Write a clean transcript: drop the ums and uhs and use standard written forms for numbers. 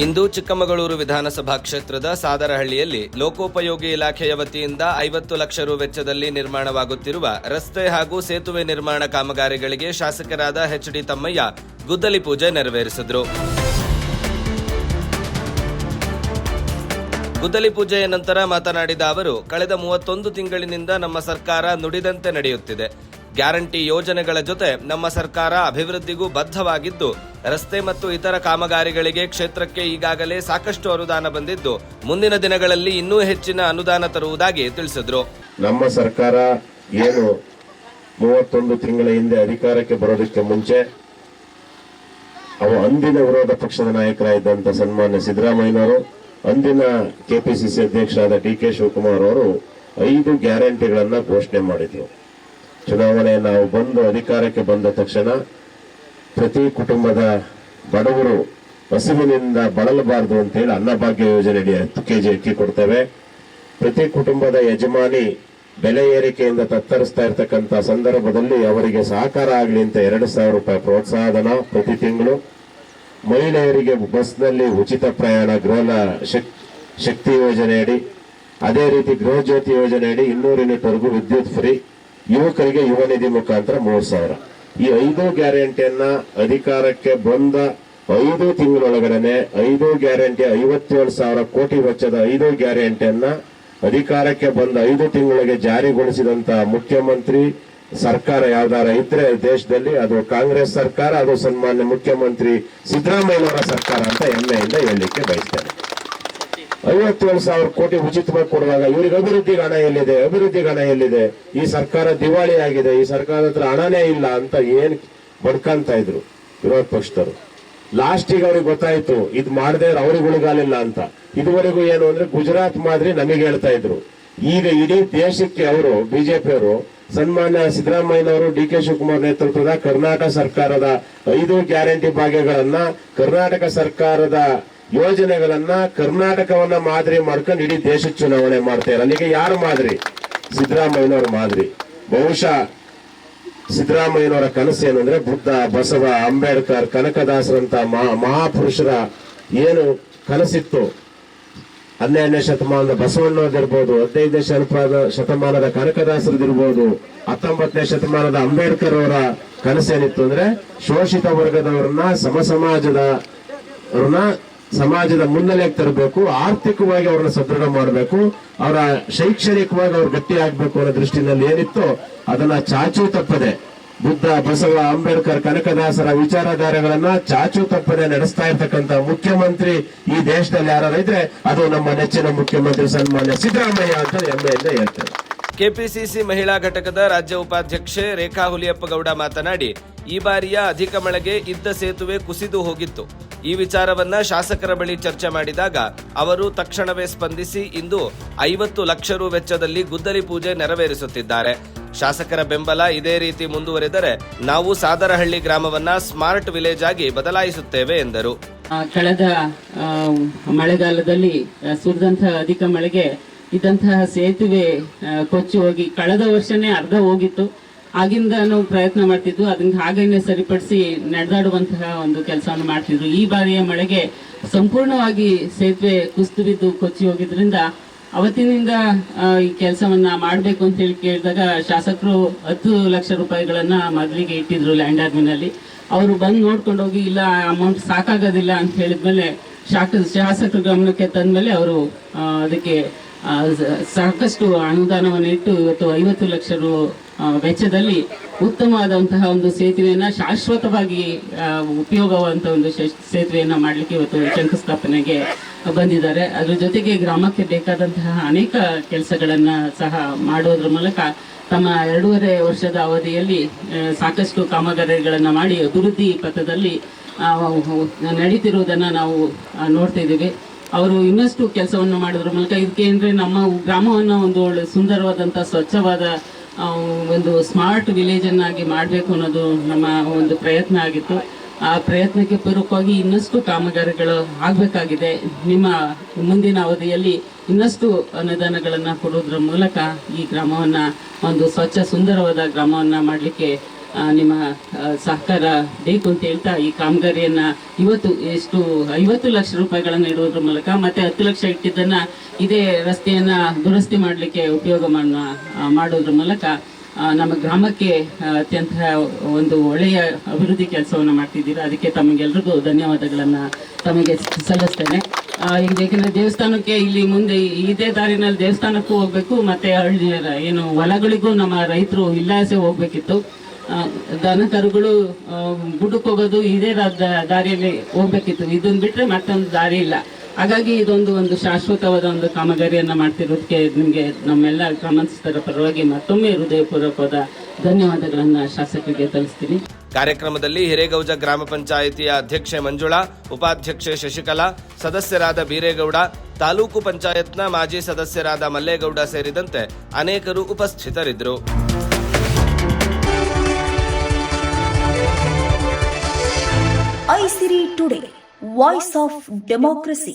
ಇಂದು ಚಿಕ್ಕಮಗಳೂರು ವಿಧಾನಸಭಾ ಕ್ಷೇತ್ರದ ಸಾದರಹಳ್ಳಿಯಲ್ಲಿ ಲೋಕೋಪಯೋಗಿ ಇಲಾಖೆಯ ವತಿಯಿಂದ 50 ಲಕ್ಷ ರು ವೆಚ್ಚದಲ್ಲಿ ನಿರ್ಮಾಣವಾಗುತ್ತಿರುವ ರಸ್ತೆ ಹಾಗೂ ಸೇತುವೆ ನಿರ್ಮಾಣ ಕಾಮಗಾರಿಗಳಿಗೆ ಶಾಸಕರಾದ ಎಚ್.ಡಿ. ತಮ್ಮಯ್ಯ ಗುದ್ದಲಿ ಪೂಜೆ ನೆರವೇರಿಸಿದರು. ಗುದ್ದಲಿ ಪೂಜೆಯ ನಂತರ ಮಾತನಾಡಿದ ಅವರು, ಕಳೆದ 31 ತಿಂಗಳಿನಿಂದ ನಮ್ಮ ಸರ್ಕಾರ ನುಡಿದಂತೆ ನಡೆಯುತ್ತಿದೆ. ಗ್ಯಾರಂಟಿ ಯೋಜನೆಗಳ ಜೊತೆ ನಮ್ಮ ಸರ್ಕಾರ ಅಭಿವೃದ್ಧಿಗೂ ಬದ್ಧವಾಗಿದ್ದು, ರಸ್ತೆ ಮತ್ತು ಇತರ ಕಾಮಗಾರಿಗಳಿಗೆ ಕ್ಷೇತ್ರಕ್ಕೆ ಈಗಾಗಲೇ ಸಾಕಷ್ಟು ಅನುದಾನ ಬಂದಿದ್ದು, ಮುಂದಿನ ದಿನಗಳಲ್ಲಿ ಇನ್ನೂ ಹೆಚ್ಚಿನ ಅನುದಾನ ತರುವುದಾಗಿ ತಿಳಿಸಿದರು. ನಮ್ಮ ಸರ್ಕಾರ ಏನು 31 ತಿಂಗಳ ಹಿಂದೆ ಅಧಿಕಾರಕ್ಕೆ ಬರೋದಕ್ಕೆ ಮುಂಚೆ ಅಂದಿನ ವಿರೋಧ ಪಕ್ಷದ ನಾಯಕರಾಗಿದ್ದಂತ ಸನ್ಮಾನ್ಯ ಸಿದ್ದರಾಮಯ್ಯನವರು, ಅಂದಿನ ಕೆಪಿಸಿಸಿ ಅಧ್ಯಕ್ಷರಾದ ಡಿ.ಕೆ. ಶಿವಕುಮಾರ್ ಅವರು 5 ಗ್ಯಾರಂಟಿಗಳನ್ನ ಘೋಷಣೆ ಮಾಡಿದ್ರು. ಚುನಾವಣೆ ನಾವು ಬಂದು ಅಧಿಕಾರಕ್ಕೆ ಬಂದ ತಕ್ಷಣ ಪ್ರತಿ ಕುಟುಂಬದ ಬಡವರು ಹಸಿವಿನಿಂದ ಬಳಲಬಾರದು ಅಂತ ಹೇಳಿ ಅನ್ನಭಾಗ್ಯ ಯೋಜನೆಯಡಿ 10 ಕೆಜಿ ಅಕ್ಕಿ ಕೊಡ್ತೇವೆ. ಪ್ರತಿ ಕುಟುಂಬದ ಯಜಮಾನಿ ಬೆಲೆ ಏರಿಕೆಯಿಂದ ತತ್ತರಿಸ್ತಾ ಇರತಕ್ಕಂತ ಸಂದರ್ಭದಲ್ಲಿ ಅವರಿಗೆ ಸಹಕಾರ ಆಗಲಿ ಅಂತ 2,000 ರೂಪಾಯಿ ಪ್ರೋತ್ಸಾಹಧನ ಪ್ರತಿ ತಿಂಗಳು. ಮಹಿಳೆಯರಿಗೆ ಬಸ್ನಲ್ಲಿ ಉಚಿತ ಪ್ರಯಾಣ ಗೃಹ ಶಕ್ತಿ ಯೋಜನೆಯಡಿ, ಅದೇ ರೀತಿ ಗೃಹ ಜ್ಯೋತಿ ಯೋಜನೆಯಡಿ 200 ಯೂನಿಟ್ವರೆಗೂ ವಿದ್ಯುತ್ ಫ್ರೀ. ಯುವಕರಿಗೆ ಯುವ ನಿಧಿ ಮುಖಾಂತರ 3,000. ಈ 5 ಗ್ಯಾರಂಟಿಯನ್ನ ಅಧಿಕಾರಕ್ಕೆ ಬಂದ 5 ತಿಂಗಳೊಳಗಡೆ 5 ಗ್ಯಾರಂಟಿ 57,000 ಕೋಟಿ ವೆಚ್ಚದ 5 ಗ್ಯಾರಂಟಿಯನ್ನ ಅಧಿಕಾರಕ್ಕೆ ಬಂದ 5 ತಿಂಗಳಿಗೆ ಜಾರಿಗೊಳಿಸಿದಂತ ಮುಖ್ಯಮಂತ್ರಿ ಸರ್ಕಾರ ಯಾವ್ದಾರ ಇದ್ರೆ ದೇಶದಲ್ಲಿ ಅದು ಕಾಂಗ್ರೆಸ್ ಸರ್ಕಾರ, ಅದು ಸನ್ಮಾನ್ಯ ಮುಖ್ಯಮಂತ್ರಿ ಸಿದ್ದರಾಮಯ್ಯನವರ ಸರ್ಕಾರ ಅಂತ ಹೆಮ್ಮೆಯಿಂದ ಹೇಳಲಿಕ್ಕೆ ಬಯಸ್ತೇನೆ. 57,000 ಕೋಟಿ ಉಚಿತವಾಗಿ ಕೊಡುವಾಗ ಇವರಿಗೆ ಅಭಿವೃದ್ಧಿಗೆ ಹಣ ಎಲ್ಲಿದೆ? ಈ ಸರ್ಕಾರ ದಿವಾಳಿ ಆಗಿದೆ, ಈ ಸರ್ಕಾರದ ಹತ್ರ ಹಣನೇ ಇಲ್ಲ ಅಂತ ಏನ್ ಬಡ್ಕಂತ ಇದ್ರು ವಿರೋಧ ಪಕ್ಷದವರು. ಲಾಸ್ಟಿಗೆ ಅವ್ರಿಗೆ ಗೊತ್ತಾಯ್ತು ಇದು ಮಾಡದೆ ಅವ್ರಿಗೆ ಉಳಿಗಾಲಿಲ್ಲ ಅಂತ. ಇದುವರೆಗೂ ಏನು ಅಂದ್ರೆ ಗುಜರಾತ್ ಮಾದರಿ ನಮಗೆ ಹೇಳ್ತಾ ಇದ್ರು. ಈಗ ಇಡೀ ದೇಶಕ್ಕೆ ಅವರು ಬಿಜೆಪಿಯವರು ಸನ್ಮಾನ್ಯ ಸಿದ್ದರಾಮಯ್ಯನವರು, ಡಿ.ಕೆ. ಶಿವಕುಮಾರ್ ನೇತೃತ್ವದ ಕರ್ನಾಟಕ ಸರ್ಕಾರದ 5 ಗ್ಯಾರಂಟಿ ಭಾಗ್ಯಗಳನ್ನ, ಕರ್ನಾಟಕ ಸರ್ಕಾರದ ಯೋಜನೆಗಳನ್ನ ಕರ್ನಾಟಕವನ್ನ ಮಾದರಿ ಮಾಡ್ಕೊಂಡು ಇಡೀ ದೇಶದ ಚುನಾವಣೆ ಮಾಡ್ತಾರೆ. ಅಲ್ಲಿಗೆ ಯಾರು ಮಾದರಿ? ಸಿದ್ದರಾಮಯ್ಯನವರ ಮಾದರಿ. ಬಹುಶಃ ಸಿದ್ದರಾಮಯ್ಯನವರ ಕನಸು ಏನಂದ್ರೆ ಬುದ್ಧ, ಬಸವ, ಅಂಬೇಡ್ಕರ್, ಕನಕದಾಸರಂತ ಮಹಾಪುರುಷರ ಏನು ಕನಸಿತ್ತು, 12ನೇ ಶತಮಾನದ ಬಸವಣ್ಣದಿರ್ಬೋದು, 15ನೇ ಶತಮಾನದ ಕನಕದಾಸರದಿರ್ಬೋದು, 19ನೇ ಶತಮಾನದ ಅಂಬೇಡ್ಕರ್ ಅವರ ಕನಸೇನಿತ್ತು ಅಂದ್ರೆ ಶೋಷಿತ ವರ್ಗದವರನ್ನ ಸಮಾಜದ ಮುನ್ನೆಲೆಗೆ ತರಬೇಕು, ಆರ್ಥಿಕವಾಗಿ ಅವ್ರನ್ನ ಸದೃಢ ಮಾಡಬೇಕು, ಅವರ ಶೈಕ್ಷಣಿಕವಾಗಿ ಅವ್ರು ಗಟ್ಟಿ ಆಗ್ಬೇಕು ಅನ್ನೋ ದೃಷ್ಟಿನಲ್ಲಿ ಏನಿತ್ತು ಅದನ್ನ ಚಾಚೂ ತಪ್ಪದೆ ಬುದ್ಧ, ಬಸವ, ಅಂಬೇಡ್ಕರ್, ಕನಕದಾಸರ ವಿಚಾರಧಾರೆಗಳನ್ನ ಚಾಚೂ ತಪ್ಪದೆ ನಡೆಸ್ತಾ ಇರ್ತಕ್ಕಂಥ ಮುಖ್ಯಮಂತ್ರಿ ಈ ದೇಶದಲ್ಲಿ ಯಾರು ಇದ್ರೆ ಅದು ನಮ್ಮ ನೆಚ್ಚಿನ ಮುಖ್ಯಮಂತ್ರಿ ಸನ್ಮಾನ್ಯ ಸಿದ್ದರಾಮಯ್ಯ ಅಂತ ಹೆಮ್ಮೆಯಿಂದ ಹೇಳ್ತೇವೆ. ಕೆಪಿಸಿಸಿ ಮಹಿಳಾ ಘಟಕದ ರಾಜ್ಯ ಉಪಾಧ್ಯಕ್ಷೆ ರೇಖಾ ಹುಲಿಯಪ್ಪಗೌಡ ಮಾತನಾಡಿ, ಈ ಬಾರಿಯ ಅಧಿಕ ಮಳೆಗೆ ಇದ್ದ ಸೇತುವೆ ಕುಸಿದು ಹೋಗಿತ್ತು. ಈ ವಿಚಾರವನ್ನ ಶಾಸಕರ ಬಳಿ ಚರ್ಚೆ ಮಾಡಿದಾಗ ಅವರು ತಕ್ಷಣವೇ ಸ್ಪಂದಿಸಿ ಇಂದು 50 ಲಕ್ಷ ರು ವೆಚ್ಚದಲ್ಲಿ ಗುದ್ದಲಿ ಪೂಜೆ ನೆರವೇರಿಸುತ್ತಿದ್ದಾರೆ. ಶಾಸಕರ ಬೆಂಬಲ ಇದೇ ರೀತಿ ಮುಂದುವರೆದರೆ ನಾವು ಸಾದರಹಳ್ಳಿ ಗ್ರಾಮವನ್ನ ಸ್ಮಾರ್ಟ್ ವಿಲೇಜ್ ಆಗಿ ಬದಲಾಯಿಸುತ್ತೇವೆ ಎಂದರು. ಕಳೆದ ಮಳೆಗಾಲದಲ್ಲಿ ಸುರಿದಂತಹ ಅಧಿಕ ಮಳೆಗೆ ಇದ್ದಂತಹ ಸೇತುವೆ ಕೊಚ್ಚಿ ಹೋಗಿ ಕಳೆದ ವರ್ಷನೇ ಅರ್ಧ ಹೋಗಿತ್ತು. ಆಗಿಂದ ನಾವು ಪ್ರಯತ್ನ ಮಾಡ್ತಿದ್ವು, ಅದನ್ನ ಹಾಗೇನೆ ಸರಿಪಡಿಸಿ ನಡೆದಾಡುವಂತಹ ಒಂದು ಕೆಲಸವನ್ನು ಮಾಡ್ತಿದ್ರು. ಈ ಬಾರಿಯ ಮಳೆಗೆ ಸಂಪೂರ್ಣವಾಗಿ ಸೇತುವೆ ಕುಸಿದು ಬಿದ್ದು ಕೊಚ್ಚಿ ಹೋಗಿದ್ರಿಂದ ಅವತ್ತಿನಿಂದ ಈ ಕೆಲಸವನ್ನ ಮಾಡಬೇಕು ಅಂತ ಹೇಳಿ ಕೇಳಿದಾಗ ಶಾಸಕರು 10 ಲಕ್ಷ ರೂಪಾಯಿಗಳನ್ನ ಮೊದಲಿಗೆ ಇಟ್ಟಿದ್ರು ಲ್ಯಾಂಡ್ ಆರ್ಮಿನಲ್ಲಿ. ಅವರು ಬಂದು ನೋಡ್ಕೊಂಡು ಹೋಗಿ ಇಲ್ಲ ಅಮೌಂಟ್ ಸಾಕಾಗೋದಿಲ್ಲ ಅಂತ ಹೇಳಿದ್ಮೇಲೆ ಶಾಸಕರ ಗಮನಕ್ಕೆ ತಂದ್ಮೇಲೆ ಅವರು ಅದಕ್ಕೆ ಸಾಕಷ್ಟು ಅನುದಾನವನ್ನು ಇಟ್ಟು ಇವತ್ತು 50 ಲಕ್ಷ ರು ವೆಚ್ಚದಲ್ಲಿ ಉತ್ತಮವಾದಂತಹ ಒಂದು ಸೇತುವೆಯನ್ನ ಶಾಶ್ವತವಾಗಿ ಉಪಯೋಗವಂತ ಒಂದು ಸೇತುವೆಯನ್ನ ಮಾಡಲಿಕ್ಕೆ ಇವತ್ತು ಶಂಕುಸ್ಥಾಪನೆಗೆ ಬಂದಿದ್ದಾರೆ. ಅದ್ರ ಜೊತೆಗೆ ಗ್ರಾಮಕ್ಕೆ ಬೇಕಾದಂತಹ ಅನೇಕ ಕೆಲಸಗಳನ್ನ ಸಹ ಮಾಡೋದ್ರ ಮೂಲಕ ತಮ್ಮ 2.5 ವರ್ಷದ ಅವಧಿಯಲ್ಲಿ ಸಾಕಷ್ಟು ಕಾಮಗಾರಿಗಳನ್ನ ಮಾಡಿ ಅಭಿವೃದ್ಧಿ ಪಥದಲ್ಲಿ ನಡೀತಿರುವುದನ್ನ ನಾವು ನೋಡ್ತಿದ್ದೀವಿ. ಅವರು ಇನ್ನಷ್ಟು ಕೆಲಸವನ್ನು ಮಾಡೋದ್ರ ಮೂಲಕ ಇದಕ್ಕೆ ಅಂದ್ರೆ ನಮ್ಮ ಗ್ರಾಮವನ್ನು ಒಂದು ಒಳ್ಳೆ ಸುಂದರವಾದಂತಹ ಸ್ವಚ್ಛವಾದ ಒಂದು ಸ್ಮಾರ್ಟ್ ವಿಲೇಜ್ ಅನ್ನಾಗಿ ಮಾಡಬೇಕು ಅನ್ನೋದು ನಮ್ಮ ಒಂದು ಪ್ರಯತ್ನ ಆಗಿತ್ತು. ಆ ಪ್ರಯತ್ನಕ್ಕೆ ಪೂರಕವಾಗಿ ಇನ್ನಷ್ಟು ಕಾಮಗಾರಿಗಳು ಆಗಬೇಕಾಗಿದೆ. ನಿಮ್ಮ ಮುಂದಿನ ಅವಧಿಯಲ್ಲಿ ಇನ್ನಷ್ಟು ಅನುದಾನಗಳನ್ನು ಕೊಡೋದ್ರ ಮೂಲಕ ಈ ಗ್ರಾಮವನ್ನ ಒಂದು ಸ್ವಚ್ಛ ಸುಂದರವಾದ ಗ್ರಾಮವನ್ನ ಮಾಡಲಿಕ್ಕೆ ನಿಮ್ಮ ಸಹಕಾರ ಬೇಕು ಅಂತ ಹೇಳ್ತಾ ಈ ಕಾಮಗಾರಿಯನ್ನ ಇವತ್ತು 50 ಲಕ್ಷ ರೂಪಾಯಿಗಳನ್ನು ಇಡುವುದ್ರ ಮೂಲಕ ಮತ್ತೆ 10 ಲಕ್ಷ ಇಟ್ಟಿದ್ದನ್ನ ಇದೇ ರಸ್ತೆಯನ್ನ ದುರಸ್ತಿ ಮಾಡಲಿಕ್ಕೆ ಉಪಯೋಗ ಮಾಡೋದ್ರ ಮೂಲಕ ನಮ್ಮ ಗ್ರಾಮಕ್ಕೆ ಅತ್ಯಂತ ಒಂದು ಒಳ್ಳೆಯ ಅಭಿವೃದ್ಧಿ ಕೆಲಸವನ್ನು ಮಾಡ್ತಿದ್ದೀರಾ. ಅದಕ್ಕೆ ತಮಗೆಲ್ರಿಗೂ ಧನ್ಯವಾದಗಳನ್ನು ತಮಗೆ ಸಲ್ಲಿಸ್ತೇನೆ. ಯಾಕೆಂದರೆ ದೇವಸ್ಥಾನಕ್ಕೆ ಇಲ್ಲಿ ಮುಂದೆ ಇದೇ ದಾರಿನಲ್ಲಿ ದೇವಸ್ಥಾನಕ್ಕೂ ಹೋಗಬೇಕು, ಮತ್ತು ಏನು ಹೊಲಗಳಿಗೂ ನಮ್ಮ ರೈತರು ಇಲ್ಲಾಸೆ ಹೋಗ್ಬೇಕಿತ್ತು. ದನ ಕರುಗಳು ಗುಡ್ಡಕ್ಕೆ ಹೋಗೋದು ಇದೇ ದಾರಿಯಲ್ಲಿ ಹೋಗ್ಬೇಕಿತ್ತು. ಇದನ್ನು ಬಿಟ್ಟರೆ ಮತ್ತೊಂದು ದಾರಿ ಇಲ್ಲ. ಹಾಗಾಗಿ ಒಂದು ಶಾಶ್ವತವಾದ ಒಂದು ಕಾಮಗಾರಿಯನ್ನು ಮಾಡ್ತಿರೋದಕ್ಕೆ ನಿಮಗೆ ನಮ್ಮೆಲ್ಲ ಗ್ರಾಮಸ್ಥರ ಪರವಾಗಿ ಮತ್ತೊಮ್ಮೆ ಹೃದಯಪೂರ್ವಕವಾದ ಧನ್ಯವಾದಗಳನ್ನು ಶಾಸಕರಿಗೆ ತಿಳಿಸ್ತೀನಿ. ಕಾರ್ಯಕ್ರಮದಲ್ಲಿ ಹಿರೇಗೌಜ ಗ್ರಾಮ ಪಂಚಾಯಿತಿಯ ಅಧ್ಯಕ್ಷೆ ಮಂಜುಳಾ, ಉಪಾಧ್ಯಕ್ಷೆ ಶಶಿಕಲಾ, ಸದಸ್ಯರಾದ ಬೀರೇಗೌಡ, ತಾಲೂಕು ಪಂಚಾಯತ್ನ ಮಾಜಿ ಸದಸ್ಯರಾದ ಮಲ್ಲೇಗೌಡ ಸೇರಿದಂತೆ ಅನೇಕರು ಉಪಸ್ಥಿತರಿದ್ದರು. ಐಸಿರಿ ಟುಡೇ, ವಾಯ್ಸ್ ಆಫ್ ಡೆಮೋಕ್ರಸಿ.